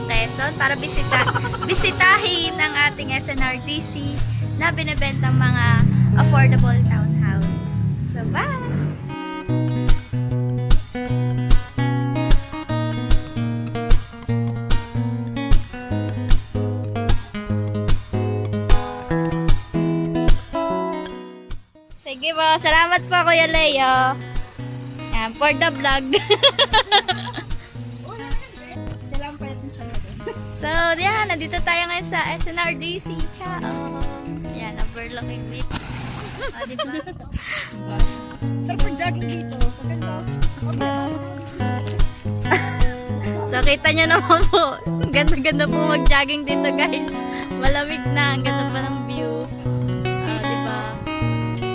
Quezon para bisitahin ang ating SNRDC na binibentang mga affordable townhouse. So, bye! Sige po, salamat po Kuya Leo. Yan, for the vlog. So, yan, nandito tayo ngayon sa SNRDC. Ciao! Yan, overlooking beach. O, diba? Sarap ang jogging dito. Maganda. So, kita nyo naman po. Ganda-ganda po mag-jogging dito, guys. Malamig na. Ang ganda pa ng view. Diba?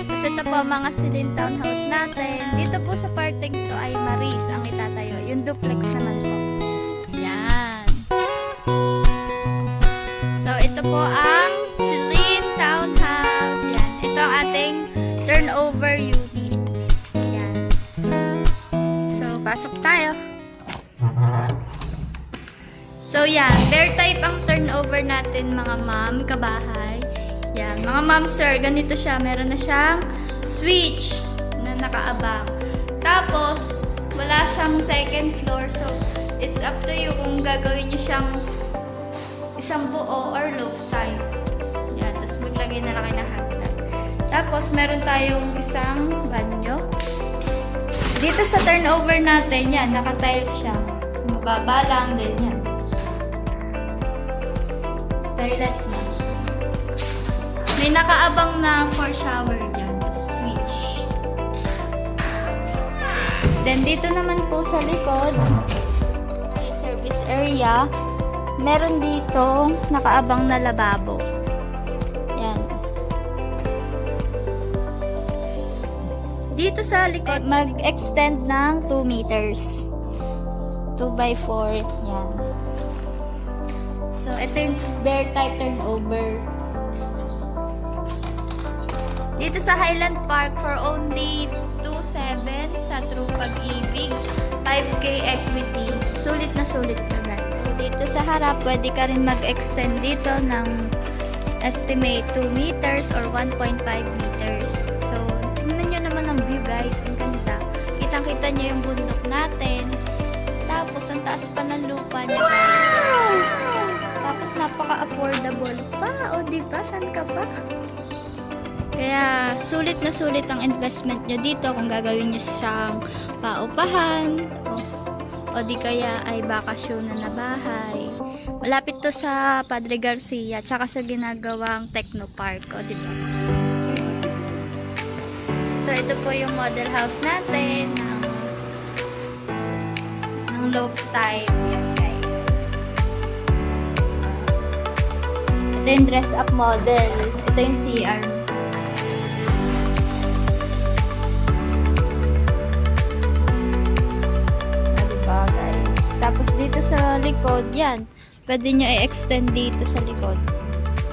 Tapos ito po, mga Silin Townhouse natin. Dito po sa parting to ay Maris ang itatayo. Yung duplex naman po. Yan. So, ito po ang Silin Townhouse. Yan. Ito ang ating turnover unit. Yan. So, pasok tayo. So, yan. Bear type ang turnover natin, mga ma'am, kabahay. Yan. Mga ma'am, sir, ganito siya. Meron na siyang switch na nakaabang. Tapos, wala siyang second floor. So, it's up to you kung gagawin nyo siyang isang buo or low type. Yan. Tapos, maglagay na lang kayo ng hagdan. Tapos, meron tayong isang banyo. Dito sa turnover natin, yan. Naka-tiles siya. Mababa lang din yan. Toilet na. May nakaabang na for shower dyan. Switch. Then, dito naman po sa likod, may service area. Meron dito nakaabang na lababo. Yan. Dito sa likod, mag-extend ng 2 meters. 2x4. Yan. So, ito yung bear type turnover. Dito sa Highland Park for only 2.7 sa True Pag-ibig, 5K equity. Sulit na sulit ka, guys. Dito sa harap, pwede ka rin mag-extend dito ng estimate 2 meters or 1.5 meters. So, tingnan nyo naman ang view, guys. Ang ganda. Kitang-kita nyo yung bundok natin. Tapos, ang taas pa ng lupa niya, guys. Tapos, napaka-affordable pa. O, diba? San ka pa? Kaya, sulit na sulit ang investment nyo dito kung gagawin nyo siyang paupahan o di kaya ay bakasyon na bahay. Malapit to sa Padre Garcia tsaka sa ginagawang Technopark. O, diba? So, ito po yung model house natin ng low type. Yan, guys. Ito yung dress up model. Ito yung CR. Tapos dito sa likod, yan. Pwede nyo i-extend dito sa likod.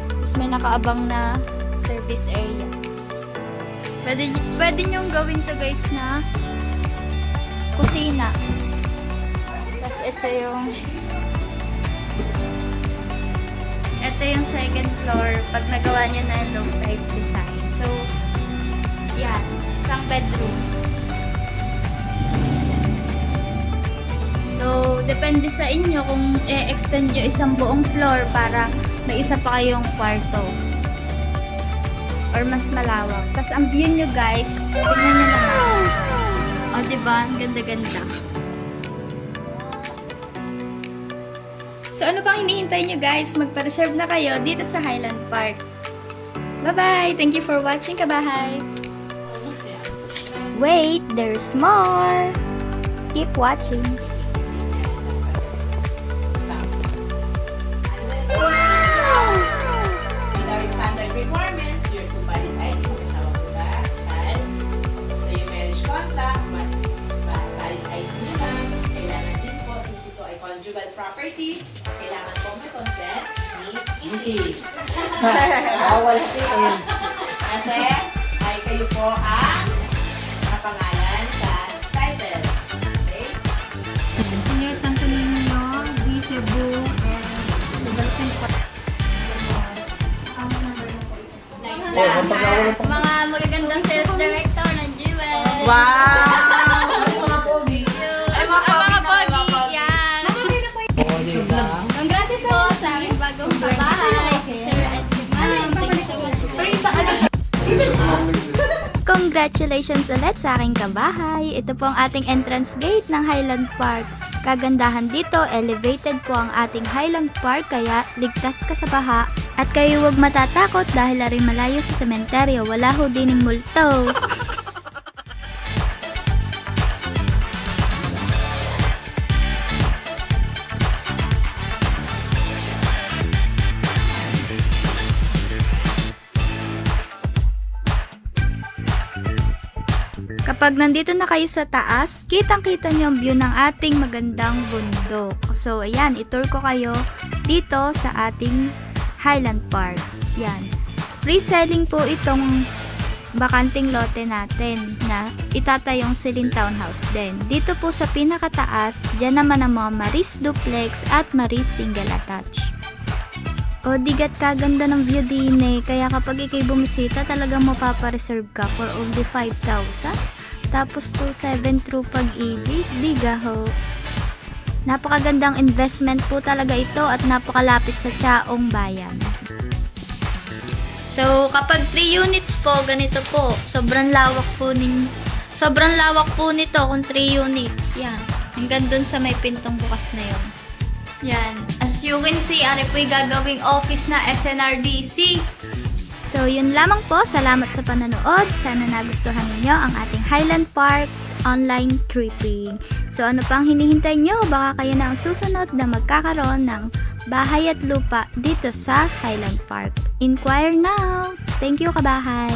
Tapos may nakaabang na service area. Pwede nyo gawin to, guys, na kusina. Tapos ito yung second floor pag nagawa nyo na yung low type design. So, yan. Isang bedroom. So, depende sa inyo kung i-extend nyo isang buong floor para may isa pa kayong kwarto. Or mas malawak. Tapos, ang view nyo, guys, tingnan nyo naman. O, diba? Ang ganda-ganda. So, ano pang hinihintay nyo, guys? Magpa-reserve na kayo dito sa Highland Park. Bye-bye! Thank you for watching, kabahay! Wait, there's more! Keep watching! Requirements, your two valid ID, kasama ko ba? Kasal. So, yung marriage contract, valid ID nyo lang. Kailangan din po, since ito ay conjugal property, kailangan po may consent ni Mrs. Awal din. Kasi, ay kayo po ang nakapangalan sa title. Okay? Senior Santo Niño, D. Cebu, Lahat. Mga magagandang sales director ng Jewel. Wow! Ay, mga pogi. Ay, mga Ang pogi mga na pogi, yan. Oh, di ba? Congrats po sa aming bagong kabahay, si Sir at si Ma'am. Thank you so much. Pero isa ka na. Congratulations ulit sa aking kabahay. Ito po ang ating entrance gate ng Highland Park. Kagandahan dito, elevated po ang ating Highland Park kaya ligtas ka sa baha. At kayo huwag matatakot dahil rin malayo sa sementeryo, wala ho din ng multo. Kapag nandito na kayo sa taas, kitang-kita nyo ang view ng ating magandang bundok. So, ayan, itour ko kayo dito sa ating Highland Park. Yan. Free selling po itong bakanting lote natin na itatayong Celine Townhouse din. Dito po sa pinakataas, dyan naman ang mga Maris Duplex at Maris Single Attach. O, digat kaganda ng view din eh. Kaya kapag ikay bumisita, talagang mapapareserve ka for only 5,000. Tapos 2,700 through pag-ibig, diga ho. Napakagandang investment po talaga ito at napakalapit sa Chaong Bayan. So, kapag 3 units po, ganito po. Sobrang lawak po nito kung 3 units. Yan. Hanggang dun sa may pintong bukas na yun. Yan. As you can see, ari po'y gagawing office na SNRDC. So, yun lamang po. Salamat sa panonood. Sana nagustuhan ninyo ang ating Highland Park online tripping. So, ano pang hinihintay nyo? Baka kayo na ang susunod na magkakaroon ng bahay at lupa dito sa Highland Park. Inquire now! Thank you, kabahay!